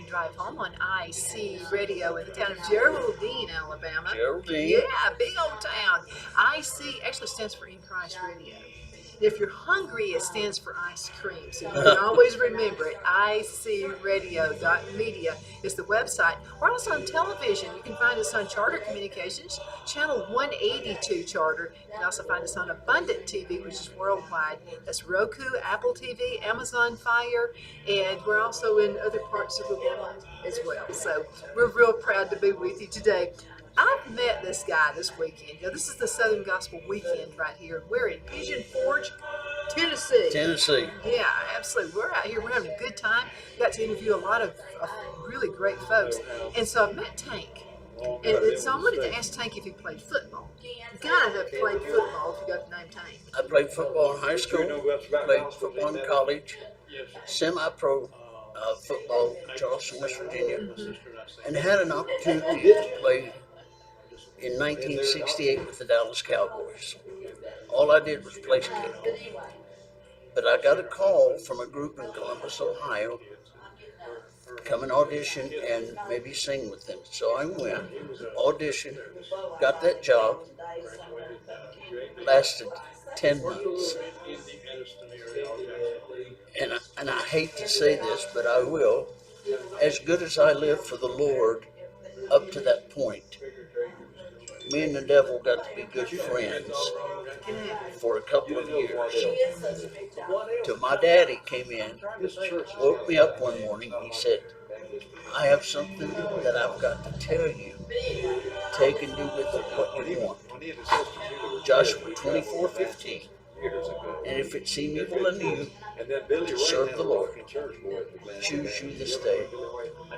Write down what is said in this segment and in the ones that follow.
Drive Home on IC Radio in the town of Geraldine, Alabama. Geraldine. Yeah, big old town. IC actually stands for In Christ Radio. If you're hungry, it stands for ice cream. So you can always remember it. icradio.media is the website. We're also on television. You can find us on Charter Communications, channel 182 Charter. You can also find us on Abundant TV, which is worldwide. That's Roku, Apple TV, Amazon Fire, and we're also in other parts of the world as well. So we're real proud to be with you today. I've met this guy this weekend. This is the Southern Gospel Weekend right here. We're in Pigeon Forge, Tennessee. Tennessee. Yeah, absolutely. We're out here. We're having a good time. Got to interview a lot of really great folks. And so I've met Tank. And so I wanted to ask Tank if he played football. You gotta have played football if you got the name Tank. I played football in high school, played football in college, semi-pro football in Charleston, West Virginia, and had an opportunity to play in 1968 with the Dallas Cowboys. All I did was place kick. But I got a call from a group in Columbus, Ohio, come and audition and maybe sing with them. So I went, auditioned, got that job, lasted 10 months. And I hate to say this, but I will. As good as I lived for the Lord up to that point, me and the devil got to be good friends for a couple of years. Till my daddy came in, woke me up one morning, and he said, I have something that I've got to tell you. Take and do with it what you want. Joshua 24:15. And if it seem evil unto you to serve the Lord, choose you this day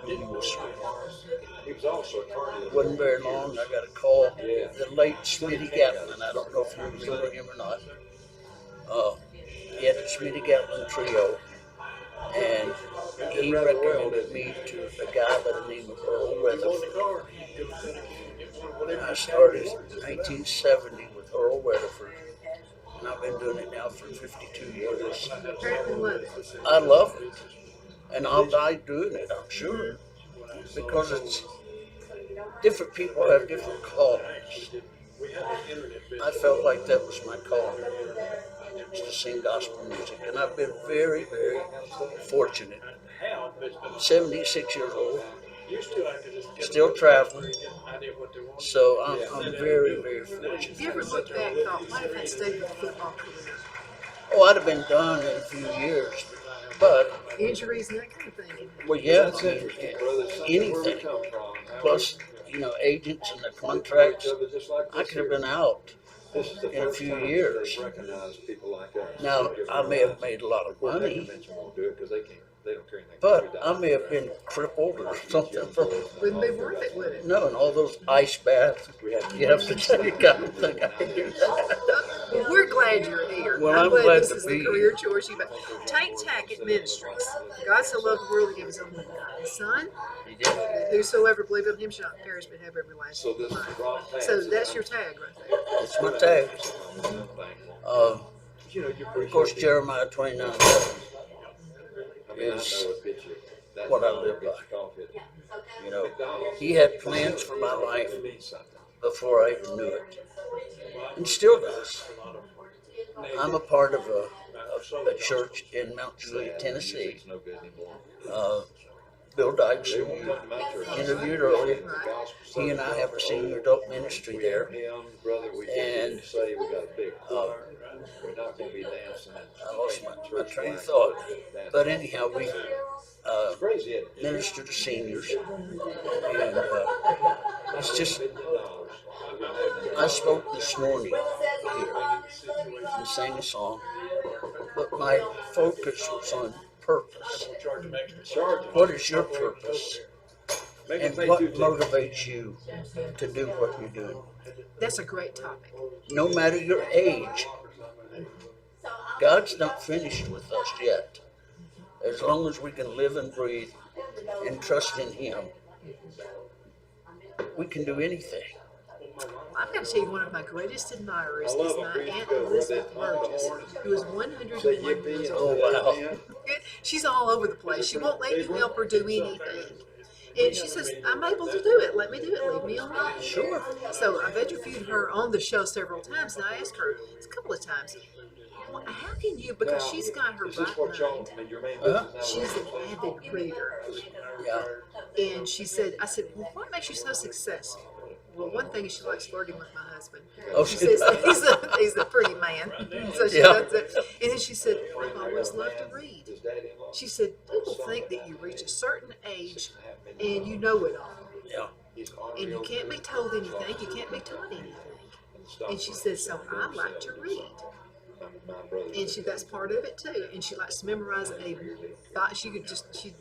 whom you will serve. It wasn't very long, I got a call. The late Smitty Gatlin, I don't know if you remember him or not. He had the Smitty Gatlin trio, and he recommended me to a guy by the name of Earl Weatherford. And I started in 1970 with Earl Weatherford. And I've been doing it now for 52 years. I love it. And I'll die doing it, I'm sure. Because it's different people have different callings. I felt like that was my calling, to sing gospel music. And I've been very, very fortunate. 76 years old, still traveling. So I'm very, very fortunate. Have you ever looked back and thought, what if I stayed with football career? Oh, I'd have been done in a few years. But injuries and that kind of thing. Well, yeah, anything. Plus, agents and the contracts. I could have been out in a few years. Now, I may have made a lot of money, but I may have been crippled or something. Wouldn't be worth it, would it? No, and all those ice baths. You have to think I think I can do that. Well, we're glad you're here. Well, I'm glad glad this to is be the career choice you made. Tackett Ministries. God so loved the world, He gave His only begotten Son. Whosoever believeth in Him shall not perish but have everlasting life. So that's your tag right there. That's my tag. Of course, Jeremiah 29:11 is what I live by. He had plans for my life before I even knew it, and still does. I'm a part of a church in Mount Juliet, Tennessee. Bill Dykes, who you interviewed earlier, he and I have a senior adult ministry there. And I lost my train of thought. But anyhow, we minister to seniors. And it's just, I spoke this morning here and sang a song, but my focus was on purpose. What is your purpose? And what motivates you to do what you're doing? That's a great topic. No matter your age, God's not finished with us yet. As long as we can live and breathe and trust in Him, we can do anything. I've got to tell you, one of my greatest admirers is my Aunt Elizabeth Burgess, who is 101 years Oh, old. wow. She's all over the place. She won't let you help her do anything. And she says, I'm able to do it. Let me do it. Leave me alone. Sure. So I've interviewed her on the show several times, and I asked her a couple of times, well, how can you, because she's got her right mind. Uh-huh. She's an avid reader. Yeah. And she said, I said, well, what makes you so successful? Well, one thing is she likes flirting with my husband. Oh, She she says he's a pretty man. So she Yeah. does it. And then she said, I've always loved to read. She said, people think that you reach a certain age and you know it all. Yeah. And you can't be told anything. You can't be taught anything. And she said, so I like to read. And that's part of it too. And she likes to memorize a Bible. She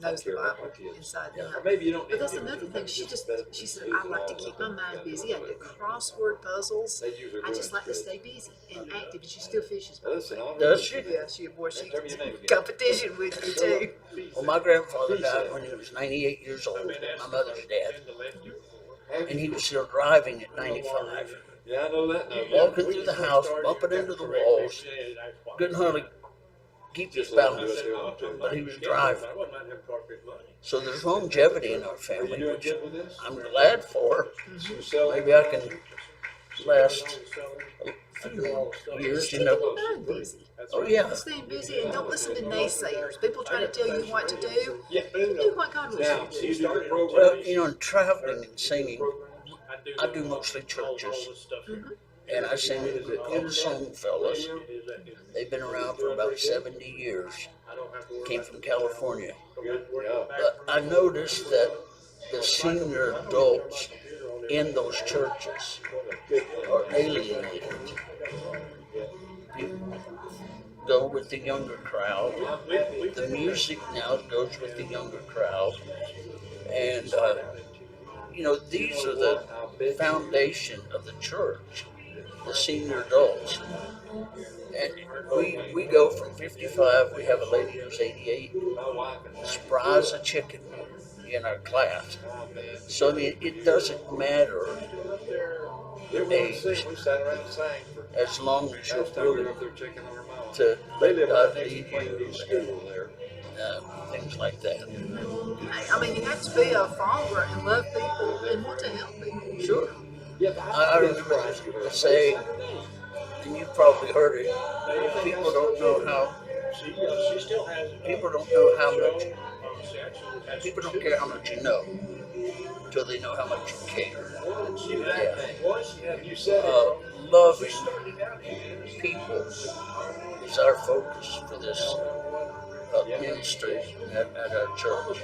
knows the Bible inside and out. But that's another thing. She said, I like to keep my mind busy. I do crossword puzzles. I just like to stay busy and active. And she still fishes. By the way. Does she? Yeah, she's competition with me too. Well, my grandfather died when he was 98 years old, my mother's dad. And he was still driving at 95. Yeah, I know that. Walking through the house, bumping into the walls, couldn't hardly keep his balance, but he was driving. So there's longevity in our family, which I'm glad for. Maybe I can last a few years, you know. Mind busy. Oh, yeah. Staying busy and don't listen to naysayers. People try to tell you what to do. Do what God wants you to do. Well, you know, in traveling and singing, I do mostly churches. And I sing with a group called the Songfellas. They've been around for about 70 years. Came from California. But I noticed that the senior adults in those churches are alienated. You go with the younger crowd. The music now goes with the younger crowd. And, you know, these are the foundation of the church, the senior adults. And we go from 55, we have a lady who's 88, spry as a chicken in our class. So, I mean, it doesn't matter age, as long as you're willing to let God lead you, things like that. I mean, you have to be a follower and love people and want to help people. Sure. I remember the saying, and you've probably heard it, people don't know how people don't care how much you know until they know how much you care. Loving people is our focus for this ministry at our church.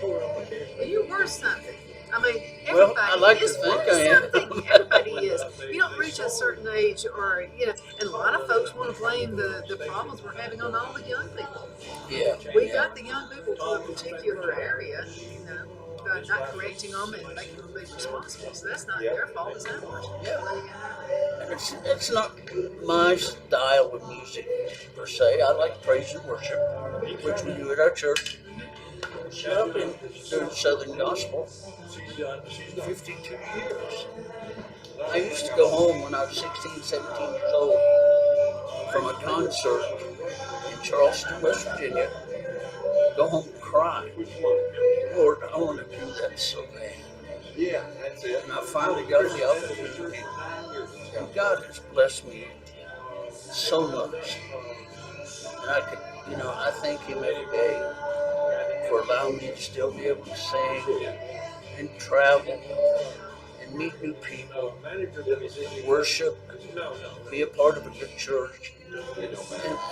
You're worth something. I mean, Well, everybody I like to is think worth I am. something. Everybody is. You don't reach a certain age, or and a lot of folks want to blame the problems we're having on all the young people. Yeah. We got the young people to a particular area, not correcting them and making them be responsible. So that's not their fault, it's ours. And it's not my style of music per se. I like praise and worship, which we do at our church. I've been doing Southern gospel 52 years. I used to go home when I was 16, 17 years old from a concert in Charleston, West Virginia. Go home and cry. Lord, I want to do that so bad. Yeah, that's it. And I finally got the opportunity. And God has blessed me so much. And I thank Him every day for allowing me to still be able to sing and travel and meet new people, worship, be a part of a good church. And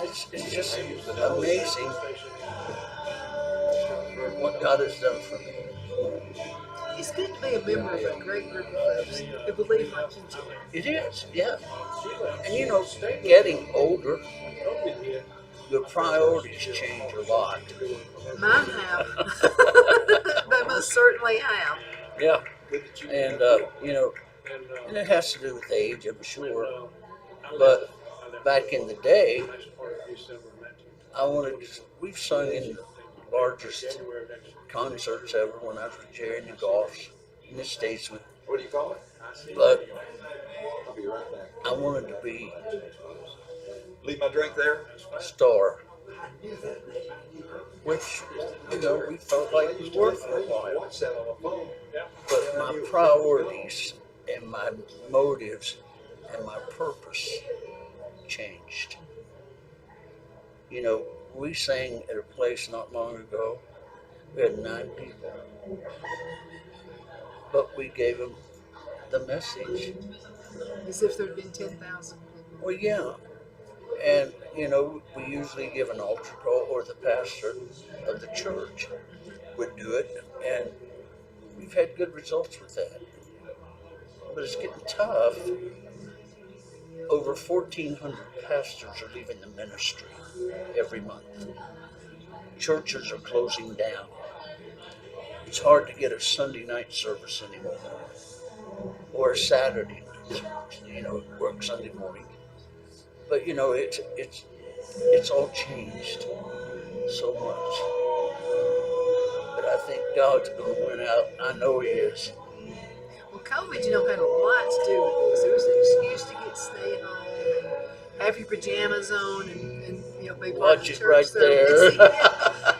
it's just amazing what God has done for me. It's good to be a member of a great group of folks who believe like you do. It is, yeah. And getting older, your priorities change a lot. Mine have. They most certainly have. Yeah. And, and it has to do with age, I'm sure. But back in the day, we've sung in the largest concerts ever when I was with Jerry and the Goffs in the States. What do you call it? But I'll be right back. I wanted to be Leave my drink there. a star, which, we felt like we were for a while. Watch that on my phone. But my priorities and my motives and my purpose changed. We sang at a place not long ago. We had 9 people, but we gave them the message. As if there'd been 10,000 people. Well, yeah. And, we usually give an altar call, or the pastor of the church would do it. And we've had good results with that. But it's getting tough. Over 1,400 pastors are leaving the ministry every month. Churches are closing down. It's hard to get a Sunday night service anymore, or a Saturday night service. Work Sunday morning. But it's all changed so much. But I think God's going to win out. I know He is. Well, COVID, had a lot to do with this. It was an excuse to stay home and have your pajamas on and be part of Watch the it church right service. there.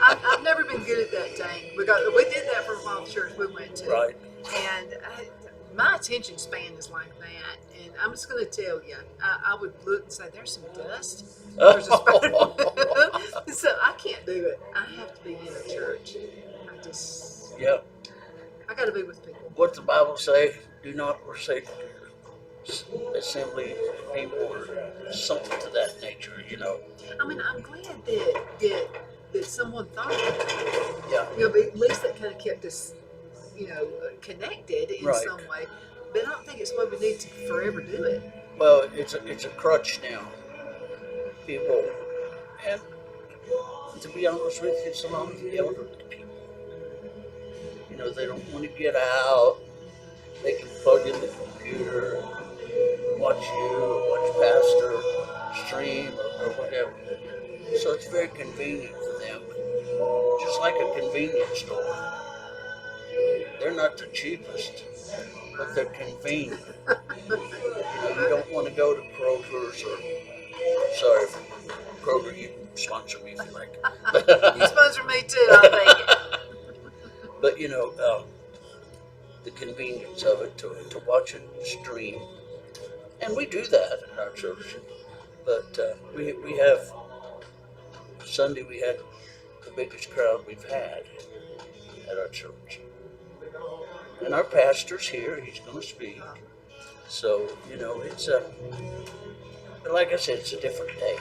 I've never been good at that thing because we did that for a while. The church we went to, Right. And my attention span is like that. And I'm just going to tell you, I would look and say, "There's some dust. There's a spider." So I can't do it. I have to be in a church. Yeah. I got to be with people. What the Bible say? Do not forsake assembly of people, or something to that nature. I'm glad that someone thought of that. Yeah. But at least that kind of kept us, connected in Right. some way. But I don't think it's what we need to forever do it. Well, it's a crutch now. People, and to be honest with you, it's a lot of the elderly people. They don't want to get out. They can plug in the computer, watch you, or watch pastor stream, or whatever. So it's very convenient for them. Just like a convenience store. They're not the cheapest, but they're convenient. You don't want to go to Kroger's or, sorry, Kroger, you can sponsor me if you like. You sponsor me too, I'll take it. But the convenience of it to watch it stream, and we do that in our church. But we have Sunday. We had the biggest crowd we've had at our church, and our pastor's here. He's going to speak. So it's like I said, it's a different day.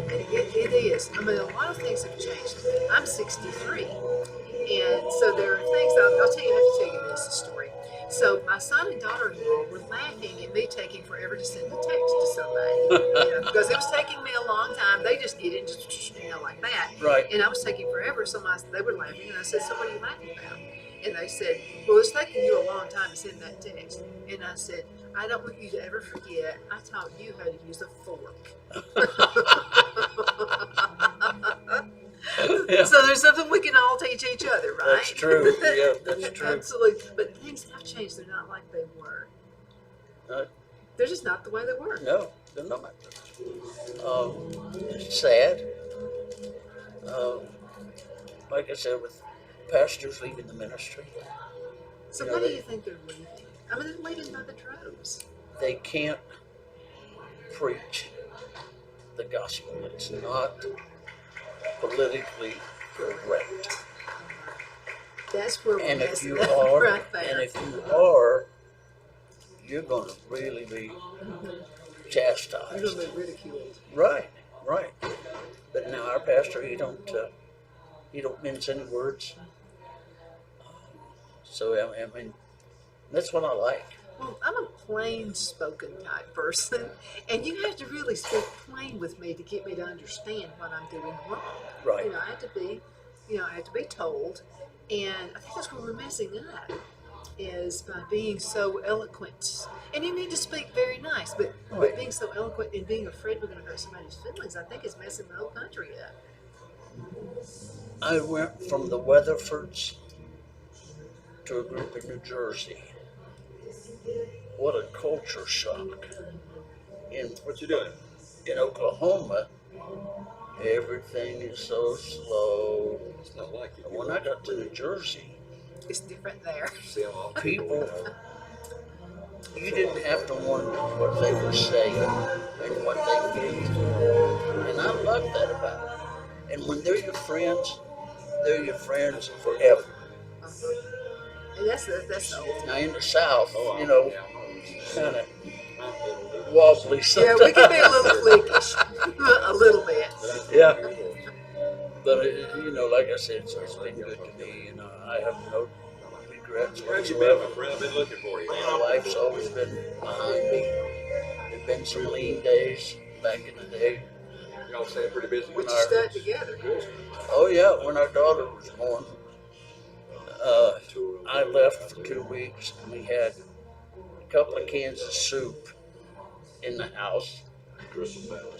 It is. A lot of things have changed. I'm 63. And so there are things, I'll tell you, I have to tell you this story. So my son and daughter-in-law were laughing at me taking forever to send a text to somebody, because it was taking me a long time. They just did it, just like that. Right. And I was taking forever, so they were laughing, and I said, "So what are you laughing about?" And they said, "Well, it's taking you a long time to send that text." And I said, "I don't want you to ever forget, I taught you how to use a fork." Yeah. So there's something we can all teach each other, right? That's true. Yeah, that's true. Absolutely. But things have changed. They're not like they were. They're just not the way they were. No, they're not. It's sad. Like I said, with pastors leaving the ministry, So why do you think they're leaving? They're leaving by the droves. they can't preach the gospel. It's not politically correct. That's where we're And if messing you up are, right there. and if you are, you're going to really be chastised. You're going to be ridiculed. Right. But now our pastor, he don't mince any words. So that's what I like. Well, I'm a plain-spoken type person, and you have to really speak plain with me to get me to understand what I'm doing wrong. Right. I have to be told, and I think that's where we're messing up, is by being so eloquent. And you need to speak very nice, but being so eloquent and being afraid we're going to hurt somebody's feelings, I think is messing the whole country up. I went from the Weatherfords to a group in New Jersey. what a culture shock. What you doing? In Oklahoma, everything is so slow. It's not like you. And when I got to New Jersey, It's different there. See them all. people, you didn't have to wonder what they were saying and what they meant. And I love that about it. And when they're your friends forever. And that's the old. Now in the South, Oh, kind of wobbly Yeah, sometimes. we can be a little cliquish, a little bit. Yeah. But like I said, it's been good to me, and I have no regrets Where have you been, my whatsoever. friend? I've been looking for you. My wife's always been behind me. There've been some lean days back in the day. Y'all staying pretty busy. We just stuck together. Oh yeah, when our daughter was born, I left for 2 weeks, and we had a couple of cans of soup in the house,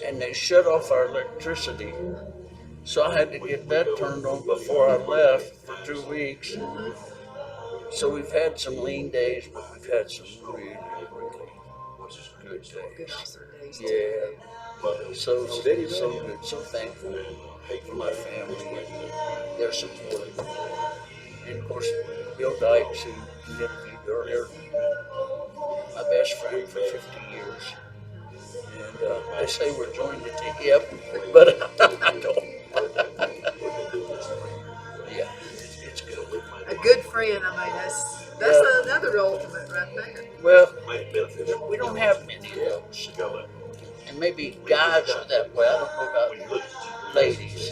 and they shut off our electricity. So I had to get that turned on before I left for 2 weeks. So we've had some lean days, but we've had some really, really good Good days. awesome days. Yeah. So good, so thankful for my family, their support. And of course, Bill Dykes, who you interviewed earlier, my best friend for 50 years. And they say we're joined at the hip, but I don't. Yeah, it's good. A good friend. I mean, that's another ultimate right there. Well, we don't have many of those. And maybe guys are that way. I don't know about ladies.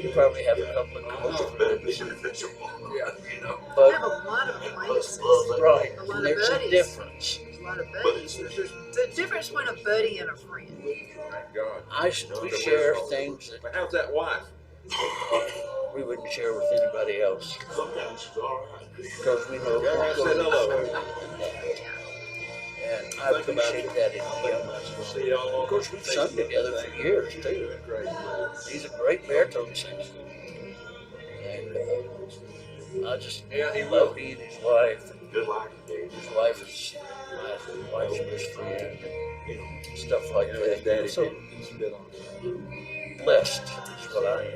You probably have a couple of close friends. Yeah, I have But, a lot of acquaintances. right, A lot and of there's a buddies. difference. There's a lot of buddies. There's a difference between a buddy and a friend. Thank God. We share things that But how's that wife? we wouldn't share with anybody else. Because we know Yeah, I said hello. And I appreciate that in him. See y'all. Of course, we've sung together for years, too. Great. He's a great baritone singer. And I just love he and his wife. His wife is my wife's best friend. And stuff like that. So blessed is what I am.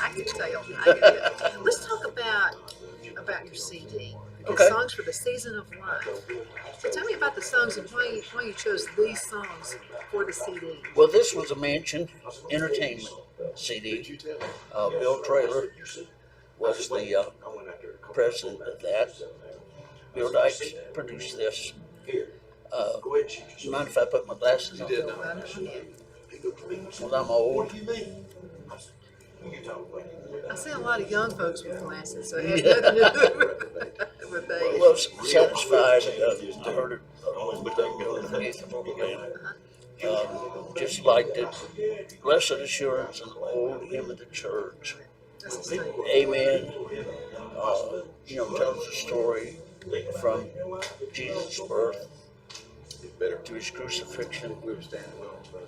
I can tell. Let's talk about your CD. The Okay. songs for the season of life. So tell me about the songs and why you chose these songs for the CD. Well, this was a Mansion Entertainment CD. Bill Traylor was the president of that. Bill Dykes produced this. Mind if I put my glasses on? Well, I'm old. I see a lot of young folks with glasses, so it has nothing to do with age. Well, Satisfied, I heard it with the Youth of Band. Just liked it. Blessed Assurance, an old hymn of the church. That's the same. Amen. Tells the story from Jesus' birth to his crucifixion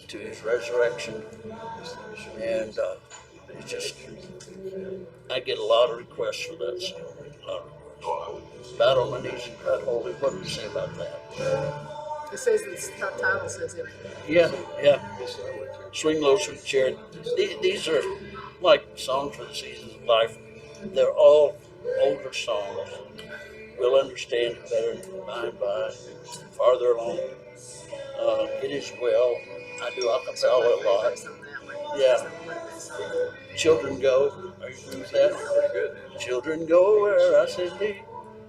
to his resurrection. And it's just, I get a lot of requests for that song. Bowed on my knees and cried, holy. What do you say about that? It says the title says everything. Yeah. Swing Low, Sweet Chariot. These are like songs for the seasons of life. They're all older songs. We'll understand it better by and by, farther along. It is well. I do a cappella a lot. Yeah. Children Go. Are you familiar with that? Pretty good. Children go where I send thee.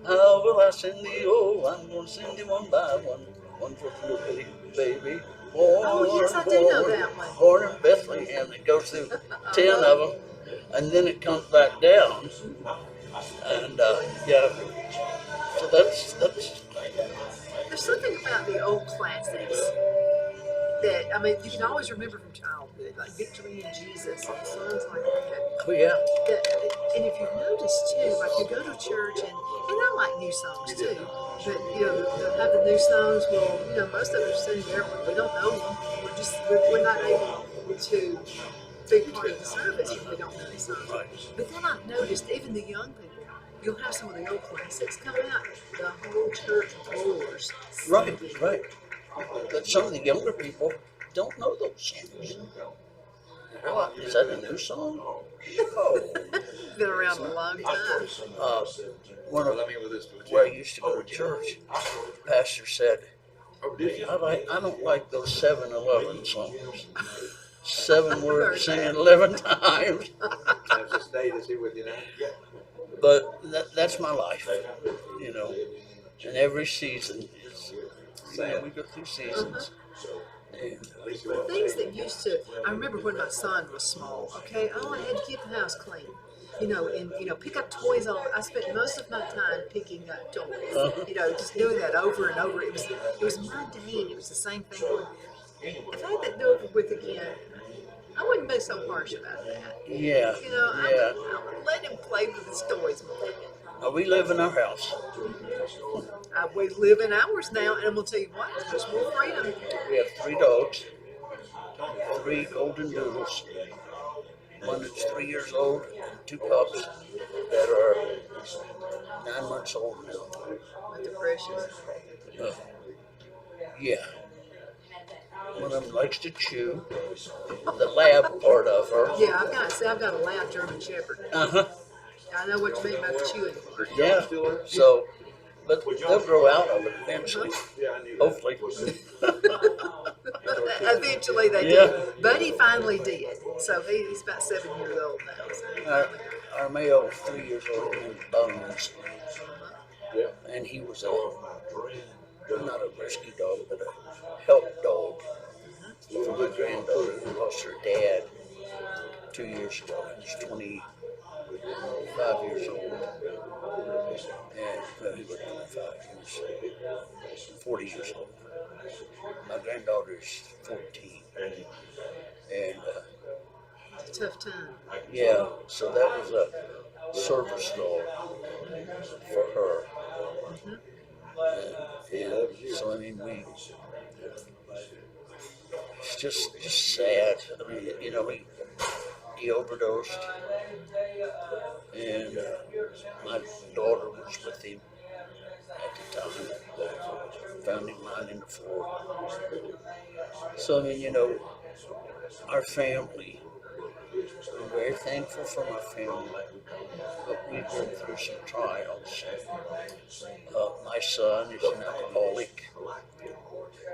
How will I send thee? Oh, I'm going to send thee one by one. One for the little bitty baby. Born, Oh, yes, I do know that one. Born in Bethlehem. It goes through 10 of them. And then it comes back down. And, so that's. There's something about the old classics that, I mean, you can always remember from childhood, like Victory in Jesus and songs like that. Oh, yeah. And if you've noticed too, like you go to church and I like new songs too, but they'll have the new songs. Well, most of us sitting there, we don't know them. We're not able to big part of the service if we don't know the song. Right. But then I've noticed even the young people, you'll have some of the old classics come out, the whole church roars. Right, singing. right. But some of the younger people don't know those songs. What? Is that a new song? Oh, Been around a long time. one of Well, I mean, with this, where I used to go to church, the pastor said, oh, did you? I don't like those 7-Eleven songs. 7 words Heard singing that. 11 times. Have to stay to see what you know. But that's my life, you know. And every season is, you know, we go through seasons. And The things that used to, I remember when my son was small, okay, oh, I had to keep the house clean. And pick up toys all. I spent most of my time picking up toys. Just doing that over and over. It was mundane. It was the same thing. If I had that do over with again, I wouldn't be so harsh about that. yeah, I would let him play with his toys more. Now, we live in our house. We live in ours now, and I'm gonna tell you what, there's more freedom. We have 3 dogs, 3 golden doodles, one that's 3 years old, and 2 pups that are 9 months old now. With the precious. Uh, yeah. One of them likes to chew. The lab part of her. Yeah, I've got a loud German Shepherd. Uh-huh. I know what you mean by the chewing part. Yeah. So, but they'll grow out of it eventually. Yeah, I knew that. Hopefully. Eventually they Yeah. did. Buddy finally did. So he's about 7 years old now. So he Our, finally got our male is 3 years old named Bones. Yeah. And he was not a rescue dog, but a help dog for my granddaughter who lost her dad 2 years ago. He was 25 years old. And he was 25. He was 40 years old. My granddaughter is 14. And It's a tough time. yeah, so that was a service dog for her. And so, I mean, it's just sad. I mean, you know, he overdosed, and my daughter was with him at the time. Found him lying in the floor. So, I mean, you know, our family, I'm very thankful for my family, but we've been through some trials. My son is an alcoholic.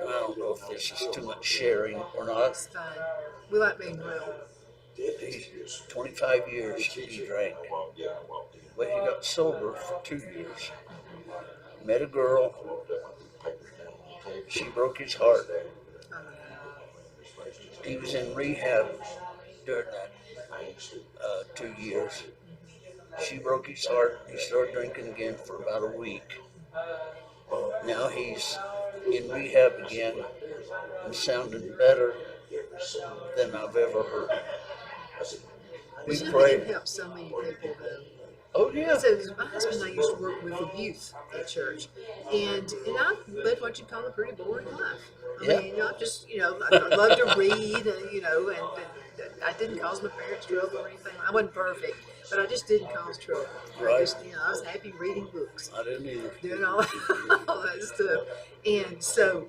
And I don't know if this is too much sharing or not. It's fine. We like being real. He's 25 years he drank, but he got sober for 2 years. Met a girl. She broke his heart. He was in rehab during that 2 years. She broke his heart. He started drinking again for about a week. Now he's in rehab again and sounding better than I've ever heard him. We But you pray. can help so many people though. Oh yeah. So my husband and I used to work with the youth at church, and I led what you call a pretty boring life. I mean, I just I love to read, and I didn't cause my parents trouble or anything. I wasn't perfect, but I just didn't cause trouble. Right. I was happy reading books, I didn't either. doing all that stuff, and so.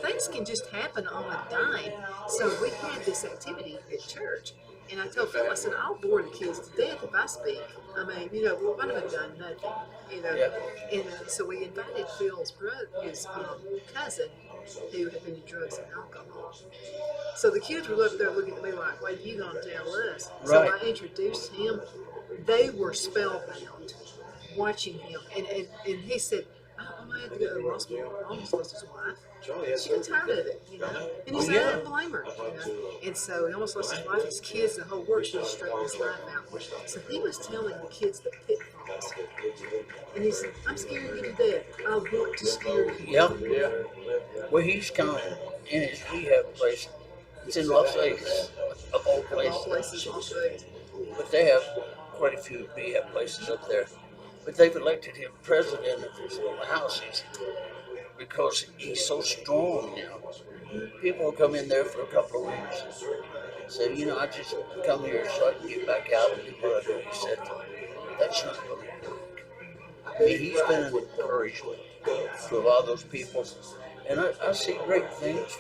Things can just happen on a dime. So we had this activity at church, and I told Phil, I said, I'll bore the kids to death if I speak. I mean, what have I done? Nothing. Yeah. And so we invited Phil's brother, his cousin, who had been to drugs and alcohol. So the kids were up there looking at me like, what are you going to tell us? So Right. I introduced him. They were spellbound watching him. And he said, I had to go to the hospital. I almost lost his wife. She got tired of it, And he said, I didn't blame her, And so he almost lost his wife, his kids, the whole works. He straightened his life out. So he was telling the kids the pitfalls. And he said, I'm scaring you to death. I want to scare you. Yeah. Well, he's kind of in his rehab place. It's in Las Vegas, of all Of all places. places, Las Vegas. But they have quite a few rehab places up there. But they've elected him president of his little houses because he's so strong now. people will come in there for a couple of weeks and say, I just come here so I can get back out and do what I do. He said, that's not going to work. I mean, he's been an encouragement to a lot of those people, and I see great things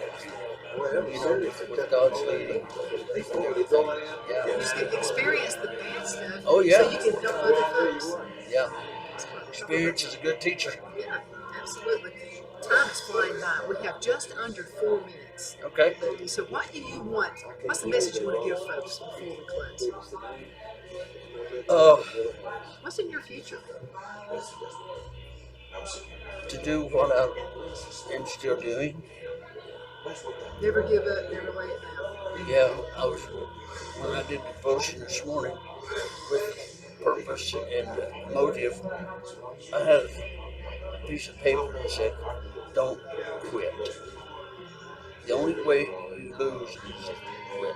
with God's leading. Yeah. You just get to experience the bad stuff. Oh, yeah. So you can help other folks. Yeah. Experience is a good teacher. Yeah, absolutely. Time is flying by. We have just under 4 minutes. Okay. So what do you want? What's the message you want to give folks before we close? What's in your future? To do what I am still doing. Never give up, never lay it down. Yeah, when I did devotion this morning with purpose and motive, I had a piece of paper that said, don't quit. The only way you lose is if you quit.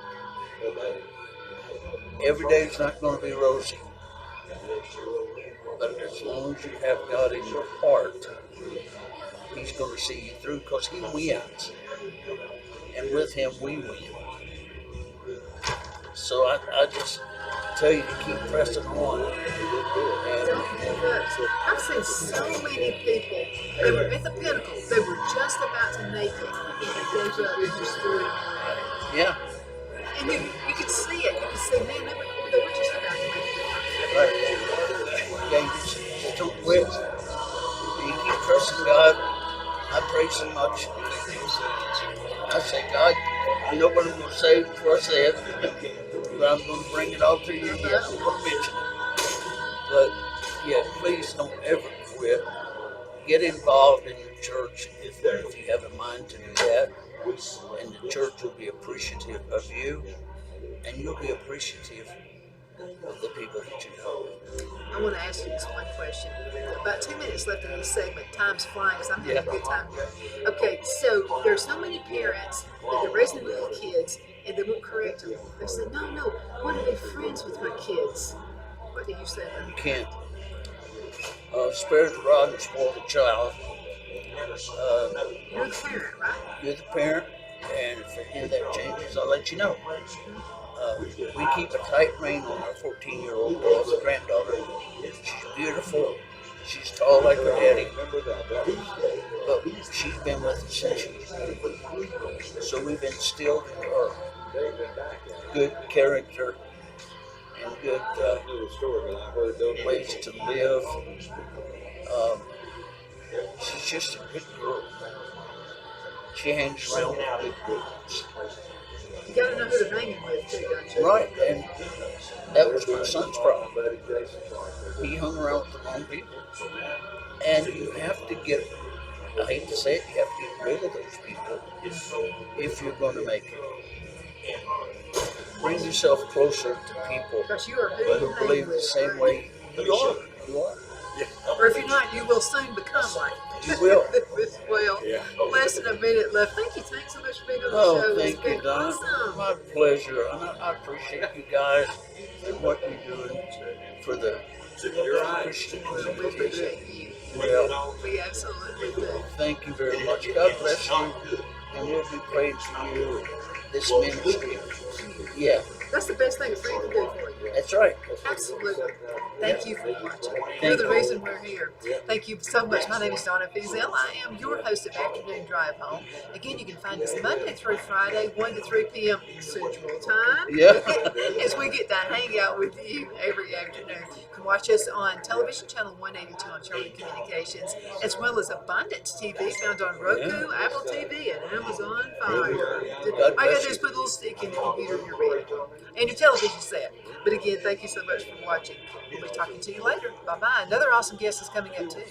Every day is not going to be rosy. But as long as you have God in your heart, He's going to see you through because He wins. And with Him, we win. So I just tell you to keep pressing on. Don't give up. I've seen so many people, they were at the pinnacle, they were just about to make it, and they gave up and just threw it away. Yeah. And you could see it. You could see, man, they were just about to make it. Right. Yeah, you just don't quit. And you keep trusting God. I pray so much. I say, God, you know what I'm going to say before I say it, but I'm going to bring it all to you again. I'm going to mention it. But, yeah, please don't ever quit. Get involved in your church if you have a mind to do that. And the church will be appreciative of you, and you'll be appreciative of the people that you know. I want to ask you this one question. About 2 minutes left in this segment. Time's flying because I'm having a good time here. Okay, so there's so many parents that they're raising little kids and they won't correct them. They say, no, I want to be friends with my kids. What do you say? You can't spare the rod and spoil the child. You're the parent, right? You're the parent, and if any of that changes, I'll let you know. We keep a tight rein on our 14-year-old granddaughter. She's beautiful. She's tall like her daddy. But she's been with us since she was little. So we've instilled in her good character and good ways to live. She's just a good girl. She hangs around with good girls. You got to know who to hang it with, too, don't you? Right, and that was my son's problem. He hung around with the wrong people. And you have to get, I hate to say it, you have to get rid of those people if you're going to make it. Bring yourself closer to people Because you are who you who hang believe with. the same way you are. You are. Or if you're not, you will soon become like You will. Well, less than a minute left. Thank you. Thanks so much for being on the Oh, show. thank It's you, been Don. awesome. My pleasure. I appreciate you guys and what you're doing for the Christian We community. appreciate you. Well, We absolutely do. thank you very much. God bless you. And we'll be praying for you this ministry. Yeah, That's the best thing a friend can do for you. that's right. Absolutely. Thank you for watching. You're the reason we're here. Thank you so much. My name is Donna Fiesel. I am your host of Afternoon Drive Home. Again, you can find us Monday through Friday, 1 to 3 p.m. Central Time. Yeah. As we get to hang out with you every afternoon. You can watch us on television channel 182 on Charlie Communications, as well as Abundance TV found on Roku, Apple TV, and Amazon Fire. All you got to do is put a little stick in your computer and you're ready. And your television set. But again, thank you so much for watching. We'll be talking to you later. Bye-bye. Another awesome guest is coming up too.